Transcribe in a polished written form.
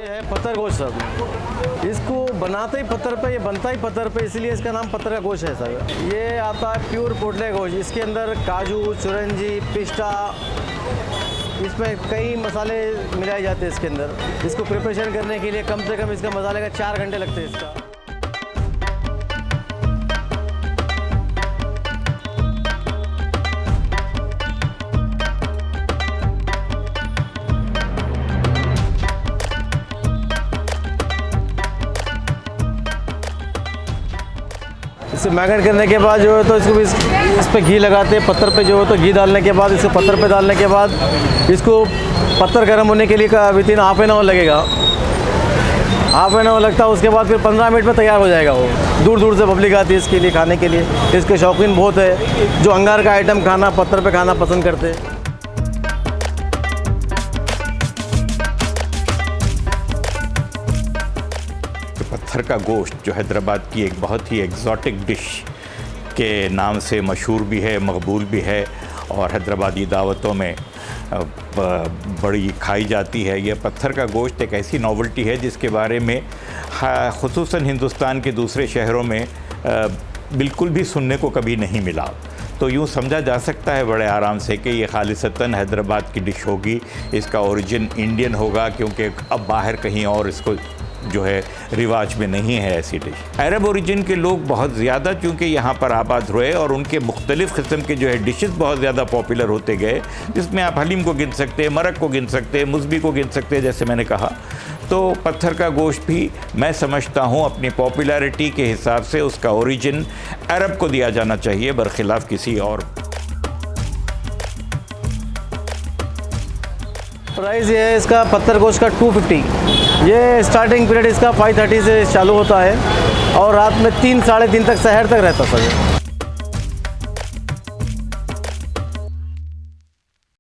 है पत्थर गोश्त सर। इसको बनाते ही पत्थर पे, ये बनता ही पत्थर पे, इसलिए इसका नाम पत्थर का गोश्त है सर। ये आता है प्योर पोटले गोश्त। इसके अंदर काजू, चिरंजी, पिस्ता, इसमें कई मसाले मिलाए जाते हैं इसके अंदर। इसको प्रिपरेशन करने के लिए कम से कम इसका मसाले का 4 घंटे लगते हैं इसका। इसे मैरिनेट करने के बाद जो है तो इसको भी इस पे घी लगाते हैं पत्थर पे, जो है तो घी डालने के बाद इसको पत्थर पे डालने के बाद इसको पत्थर गर्म होने के लिए विथिन हाफ एन आवर लगेगा। हाफ एन आवर लगता है, उसके बाद फिर 15 मिनट में तैयार हो जाएगा। वो दूर दूर से पब्लिक आती है इसके लिए खाने के लिए। इसके शौकीन बहुत है जो अंगार का आइटम खाना, पत्थर पे खाना पसंद करते हैं। पत्थर का गोश्त जो हैदराबाद की एक बहुत ही एग्जॉटिक डिश के नाम से मशहूर भी है, मकबूल भी है और हैदराबादी दावतों में बड़ी खाई जाती है। यह पत्थर का गोश्त एक ऐसी नॉवेल्टी है जिसके बारे में ख़ुसूसन हिंदुस्तान के दूसरे शहरों में बिल्कुल भी सुनने को कभी नहीं मिला। तो यूँ समझा जा सकता है बड़े आराम से कि ये खालिसतन हैदराबाद की डिश होगी, इसका ओरिजिन इंडियन होगा, क्योंकि अब बाहर कहीं और इसको जो है रिवाज में नहीं है ऐसी डिश। अरब ओरिजिन के लोग बहुत ज़्यादा चूँकि यहाँ पर आबाद हुए और उनके मुख्तलिफ़ किस्म के जो है डिशेस बहुत ज़्यादा पॉपुलर होते गए, जिसमें आप हलीम को गिन सकते हैं, मरक को गिन सकते हैं, मुसबी को गिन सकते हैं, जैसे मैंने कहा। तो पत्थर का गोश्त भी मैं समझता हूँ अपनी पॉपुलैरिटी के हिसाब से उसका ओरिजिन अरब को दिया जाना चाहिए, बरखिलाफ़ किसी और। प्राइस ये है इसका पत्थर गोश्त का 250। ये स्टार्टिंग पीरियड इसका 5:30 से चालू होता है और रात में 3 साढ़े 3 तक, शहर तक रहता सर।